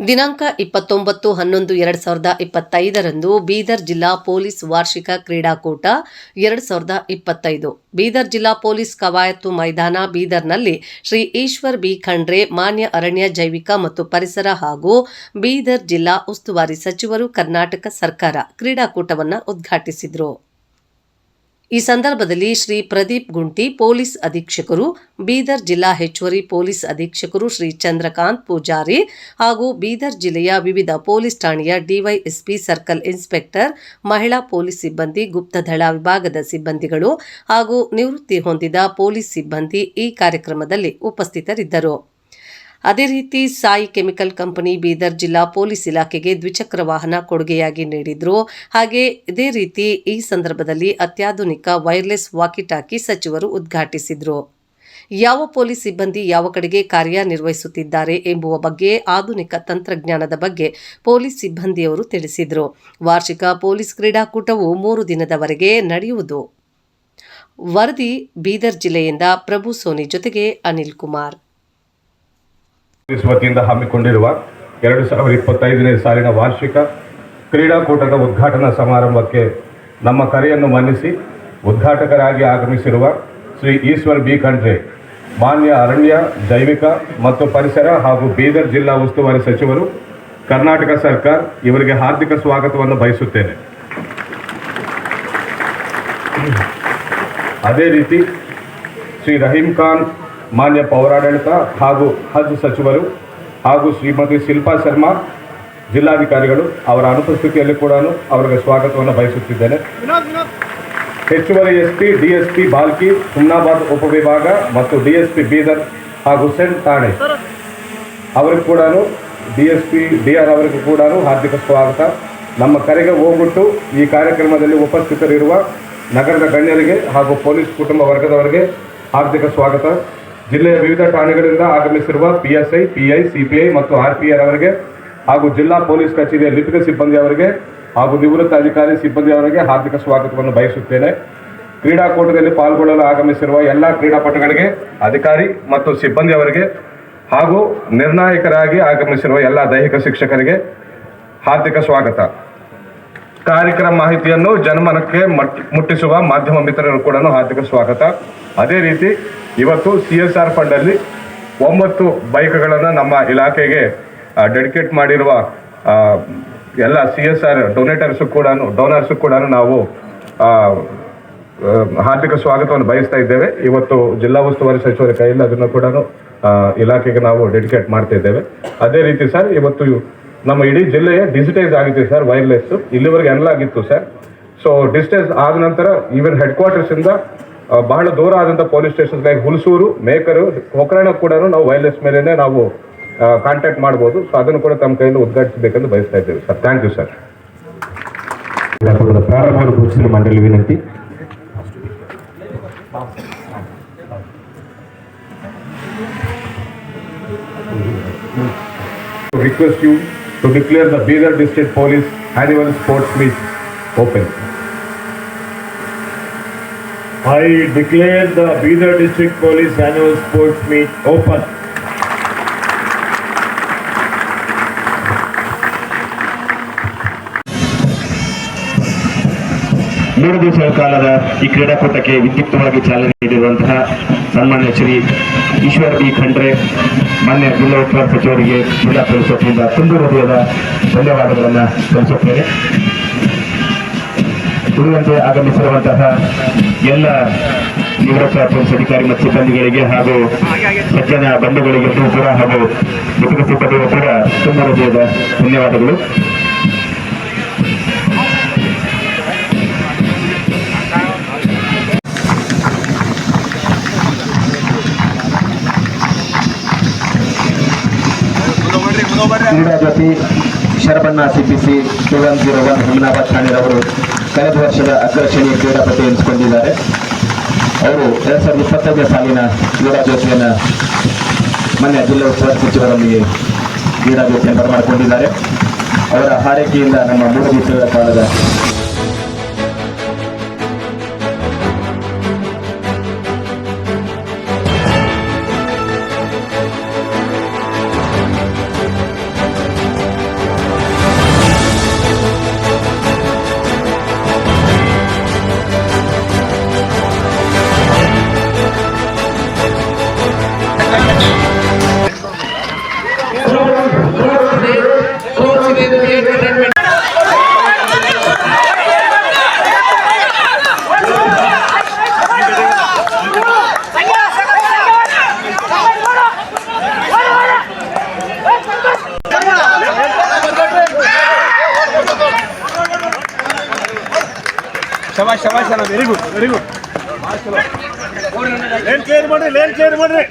ದಿನಾಂಕ 29/11/2025 ಬೀದರ್ ಜಿಲ್ಲಾ ಪೊಲೀಸ್ ವಾರ್ಷಿಕ ಕ್ರೀಡಾಕೂಟ 2025 ಬೀದರ್ ಜಿಲ್ಲಾ ಪೊಲೀಸ್ ಕವಾಯತು ಮೈದಾನ ಬೀದರ್ನಲ್ಲಿ ಶ್ರೀ ಈಶ್ವರ್ ಬಿ ಖಂಡ್ರೆ ಮಾನ್ಯ ಅರಣ್ಯ ಜೈವಿಕ ಮತ್ತು ಪರಿಸರ ಹಾಗೂ ಬೀದರ್ ಜಿಲ್ಲಾ ಉಸ್ತುವಾರಿ ಸಚಿವರು ಕರ್ನಾಟಕ ಸರ್ಕಾರ ಕ್ರೀಡಾಕೂಟವನ್ನು ಉದ್ಘಾಟಿಸಿದರು. ಈ ಸಂದರ್ಭದಲ್ಲಿ ಶ್ರೀ ಪ್ರದೀಪ್ ಗುಂಟಿ ಪೊಲೀಸ್ ಅಧೀಕ್ಷಕರು, ಬೀದರ್ ಜಿಲ್ಲಾ ಹೆಚ್ಚುವರಿ ಪೊಲೀಸ್ ಅಧೀಕ್ಷಕರು ಶ್ರೀ ಚಂದ್ರಕಾಂತ್ ಪೂಜಾರಿ ಹಾಗೂ ಬೀದರ್ ಜಿಲ್ಲೆಯ ವಿವಿಧ ಪೊಲೀಸ್ ಠಾಣೆಯ ಡಿವೈಎಸ್ಪಿ, ಸರ್ಕಲ್ ಇನ್ಸ್ಪೆಕ್ಟರ್, ಮಹಿಳಾ ಪೊಲೀಸ್ ಸಿಬ್ಬಂದಿ, ಗುಪ್ತದಳ ವಿಭಾಗದ ಸಿಬ್ಬಂದಿಗಳು ಹಾಗೂ ನಿವೃತ್ತಿ ಹೊಂದಿದ ಪೊಲೀಸ್ ಸಿಬ್ಬಂದಿ ಈ ಕಾರ್ಯಕ್ರಮದಲ್ಲಿ ಉಪಸ್ಥಿತರಿದ್ದರು. ಅದೇ ರೀತಿ ಸಾಯಿ ಕೆಮಿಕಲ್ ಕಂಪನಿ ಬೀದರ್ ಜಿಲ್ಲಾ ಪೊಲೀಸ್ ಇಲಾಖೆಗೆ ದ್ವಿಚಕ್ರ ವಾಹನ ಕೊಡುಗೆಯಾಗಿ ನೀಡಿದ್ರು. ಹಾಗೆ ಇದೇ ರೀತಿ ಈ ಸಂದರ್ಭದಲ್ಲಿ ಅತ್ಯಾಧುನಿಕ ವೈರ್ಲೆಸ್ ವಾಕಿ-ಟಾಕಿ ಸಚಿವರು ಉದ್ಘಾಟಿಸಿದ್ರು. ಯಾವ ಪೊಲೀಸ್ ಸಿಬ್ಬಂದಿ ಯಾವ ಕಡೆಗೆ ಕಾರ್ಯನಿರ್ವಹಿಸುತ್ತಿದ್ದಾರೆ ಎಂಬುವ ಬಗ್ಗೆ, ಆಧುನಿಕ ತಂತ್ರಜ್ಞಾನದ ಬಗ್ಗೆ ಪೊಲೀಸ್ ಸಿಬ್ಬಂದಿಯವರು ತಿಳಿಸಿದರು. ವಾರ್ಷಿಕ ಪೊಲೀಸ್ ಕ್ರೀಡಾಕೂಟವು 3 ದಿನದವರೆಗೆ ನಡೆಯುವುದು. ವರದಿ ಬೀದರ್ ಜಿಲ್ಲೆಯಿಂದ ಪ್ರಭು ಸೋನಿ ಜೊತೆಗೆ ಅನಿಲ್ ಕುಮಾರ್. ಪೊಲೀಸ್ ವತಿಯಿಂದ ಹಮ್ಮಿಕೊಂಡಿರುವ 2025ನೇ ಸಾಲಿನ ವಾರ್ಷಿಕ ಕ್ರೀಡಾಕೂಟದ ಉದ್ಘಾಟನಾ ಸಮಾರಂಭಕ್ಕೆ ನಮ್ಮ ಕರೆಯನ್ನು ಮನ್ನಿಸಿ ಉದ್ಘಾಟಕರಾಗಿ ಆಗಮಿಸಿರುವ ಶ್ರೀ ಈಶ್ವರ್ ಬಿ ಖಂಡ್ರೆ ಮಾನ್ಯ ಅರಣ್ಯ, ಜೈವಿಕ ಮತ್ತು ಪರಿಸರ ಹಾಗೂ ಬೀದರ್ ಜಿಲ್ಲಾ ಉಸ್ತುವಾರಿ ಸಚಿವರು, ಕರ್ನಾಟಕ ಸರ್ಕಾರ ಇವರಿಗೆ ಹಾರ್ದಿಕ ಸ್ವಾಗತವನ್ನು ಬಯಸುತ್ತೇನೆ. ಅದೇ ರೀತಿ ಶ್ರೀ ರಹೀಂ ಖಾನ್ ಮಾನ್ಯ ಪೌರಾಡಳಿತ ಹಾಗೂ ಹಜ್ ಸಚಿವರು ಹಾಗೂ ಶ್ರೀಮತಿ ಶಿಲ್ಪಾ ಶರ್ಮಾ ಜಿಲ್ಲಾಧಿಕಾರಿಗಳು ಅವರ ಅನುಪಸ್ಥಿತಿಯಲ್ಲಿ ಕೂಡ ಅವರಿಗೆ ಸ್ವಾಗತವನ್ನು ಬಯಸುತ್ತಿದ್ದೇನೆ. ಹೆಚ್ಚುವರಿ ಎಸ್ಪಿ, ಡಿಎಸ್ಪಿ ಬಾಲ್ಕಿ, ಹುಮ್ನಾಬಾದ್ ಉಪವಿಭಾಗ ಮತ್ತು ಡಿಎಸ್ಪಿ ಬೀದರ್ ಹಾಗೂ ಸೆಂಟ್ ಠಾಣೆ ಅವರಿಗೂ ಕೂಡ, ಡಿಎಸ್ಪಿ ಡಿಆರ್ ಅವರಿಗೂ ಕೂಡ ಹಾರ್ದಿಕ ಸ್ವಾಗತ. ನಮ್ಮ ಕರೆಗೆ ಹೋಗ್ಬಿಟ್ಟು ಈ ಕಾರ್ಯಕ್ರಮದಲ್ಲಿ ಉಪಸ್ಥಿತರಿರುವ ನಗರದ ಗಣ್ಯರಿಗೆ ಹಾಗೂ ಪೊಲೀಸ್ ಕುಟುಂಬ ವರ್ಗದವರಿಗೆ ಹಾರ್ದಿಕ ಸ್ವಾಗತ. ಜಿಲ್ಲೆಯ ವಿವಿಧ ಠಾಣೆಗಳಿಂದ ಆಗಮಿಸಿರುವ PSI, PI, CPI ಮತ್ತು RPR ಅವರಿಗೆ ಹಾಗೂ ಜಿಲ್ಲಾ ಪೊಲೀಸ್ ಕಚೇರಿಯ ಲಿಪಿಕ ಸಿಬ್ಬಂದಿ ಅವರಿಗೆ ಹಾಗೂ ನಿವೃತ್ತ ಅಧಿಕಾರಿ ಸಿಬ್ಬಂದಿ ಅವರಿಗೆ ಹಾರ್ದಿಕ ಸ್ವಾಗತವನ್ನು ಬಯಸುತ್ತೇನೆ. ಕ್ರೀಡಾಕೂಟದಲ್ಲಿ ಪಾಲ್ಗೊಳ್ಳಲು ಆಗಮಿಸಿರುವ ಎಲ್ಲ ಕ್ರೀಡಾಪಟುಗಳಿಗೆ, ಅಧಿಕಾರಿ ಮತ್ತು ಸಿಬ್ಬಂದಿ ಅವರಿಗೆ ಹಾಗೂ ನಿರ್ಣಾಯಕರಾಗಿ ಆಗಮಿಸಿರುವ ಎಲ್ಲ ದೈಹಿಕ ಶಿಕ್ಷಕರಿಗೆ ಹಾರ್ದಿಕ ಸ್ವಾಗತ. ಕಾರ್ಯಕ್ರಮ ಮಾಹಿತಿಯನ್ನು ಜನಮನಕ್ಕೆ ಮುಟ್ಟಿಸುವ ಮಾಧ್ಯಮ ಮಿತ್ರರು ಕೂಡ ಹಾರ್ದಿಕ ಸ್ವಾಗತ. ಅದೇ ರೀತಿ ಇವತ್ತು CSR ಫಂಡಲ್ಲಿ 9 ಬೈಕ್ಗಳನ್ನು ನಮ್ಮ ಇಲಾಖೆಗೆ ಡೆಡಿಕೇಟ್ ಮಾಡಿರುವ ಎಲ್ಲ CSR ಡೊನೇಟರ್ಸು ಕೂಡ ನಾವು ಹಾರ್ದಿಕ ಸ್ವಾಗತವನ್ನು ಬಯಸ್ತಾ ಇದ್ದೇವೆ. ಇವತ್ತು ಜಿಲ್ಲಾ ಉಸ್ತುವಾರಿ ಸಚಿವರ ಕೈಯಲ್ಲಿ ಅದನ್ನು ಕೂಡ ಇಲಾಖೆಗೆ ನಾವು ಡೆಡಿಕೇಟ್ ಮಾಡ್ತಾ ಇದ್ದೇವೆ. ಅದೇ ರೀತಿ ಸರ್, ಇವತ್ತು ನಮ್ಮ ಇಡೀ ಜಿಲ್ಲೆಯ ಡಿಜಿಟೈಸ್ ಆಗಿದೆ ಸರ್, ವೈರ್ಲೆಸ್ ಇಲ್ಲಿವರೆಗೆ ಎನ್ನಲಾಗಿತ್ತು ಸರ್. ಸೊ ಡಿಜಿಟೈಸ್ ಆದ ನಂತರ ಈವನ್ ಹೆಡ್ ಕ್ವಾರ್ಟರ್ಸಿಂದ ಬಹಳ ದೂರ ಆದಂಥ ಪೊಲೀಸ್ ಸ್ಟೇಷನ್ಸ್ ಲೈಕ್ ಹುಲ್ಸೂರು, ಮೇಕರು, ಕೊಕರಣ ಕೂಡ ನಾವು ವೈರ್ಲೆಸ್ ಮೇಲೇ ನಾವು ಕಾಂಟ್ಯಾಕ್ಟ್ ಮಾಡ್ಬೋದು. ಸೊ ಅದನ್ನು ಕೂಡ ತಮ್ಮ ಕೈಯಲ್ಲಿ ಉದ್ಘಾಟಿಸಬೇಕೆಂದು ಬಯಸ್ತಾ ಇದ್ದೇವೆ ಸರ್. Thank you sir. ಪ್ರಾರಂಭವನ್ನು ಘೋಷಿಸಲು ಮಂಡಳಿ ವಿನಂತಿ. Request you to declare the Bidar District Police Annual Sports Meet open. I declare the Bidar District Police Annual Sports Meet open. ಮೂರು ದಿವಸಗಳ ಕಾಲದ ಈ ಕ್ರೀಡಾಕೂಟಕ್ಕೆ ವಿದ್ಯುಕ್ತವಾಗಿ ಚಾಲನೆ ನೀಡಿರುವಂತಹ ಸನ್ಮಾನ್ಯ ಶ್ರೀ ಈಶ್ವರ್ ಬಿ ಖಂಡ್ರೆ ಮಾನ್ಯ ಜಿಲ್ಲಾ ಉಸ್ತುವಾರಿ ಸಚಿವರಿಗೆ ಜಿಲ್ಲಾ ಪೊಲೀಸ್ ವತಿಯಿಂದ ತುಂಬು ಹೃದಯದ ಧನ್ಯವಾದಗಳನ್ನು ಸಲ್ಲಿಸುತ್ತೇನೆ. ಉಳಿದಂತೆ ಆಗಮಿಸಿರುವಂತಹ ಎಲ್ಲ ನಿವೃತ್ತ ಪೊಲೀಸ್ ಅಧಿಕಾರಿ ಮತ್ತು ಸಿಬ್ಬಂದಿಗಳಿಗೆ ಹಾಗೂ ಸಜ್ಜನ ಬಂಧುಗಳಿಗೆ ಕೂಡ ಹಾಗೂ ಲಿಪಿಕ ಸಿಬ್ಬಂದಿಗೂ ಕೂಡ ತುಂಬು ಹೃದಯದ ಧನ್ಯವಾದಗಳು. ಕ್ರೀಡಾ ಜ್ಯೋತಿ ಶರಬಣ್ಣ CPC 2101 ಹುಮ್ನಾಬಾದ್ ಠಾಣೆರವರು ಕಳೆದ ವರ್ಷದ ಅಗ್ರಶ್ರೇಣಿಯ ಕ್ರೀಡಾಪಟು ಎನಿಸಿಕೊಂಡಿದ್ದಾರೆ. ಅವರು 2025ನೇ ಸಾಲಿನ ಕ್ರೀಡಾ ಜ್ಯೋತಿಯನ್ನು ಮೊನ್ನೆ ಜಿಲ್ಲಾ ಉಸ್ತುವಾರಿ ಸಚಿವರಲ್ಲಿ ಕ್ರೀಡಾ ಜ್ಯೋತಿಯನ್ನು ಬರಮಾಡಿಕೊಂಡಿದ್ದಾರೆ. ಅವರ ಹಾರೈಕೆಯಿಂದ ನಮ್ಮ 3 ದಿವಸಗಳ ಕಾಲದ ವೆರಿ ಗುಡ್ ಲೇನ್ ಕ್ಲಿಯರ್ ಮಾಡ್ರಿ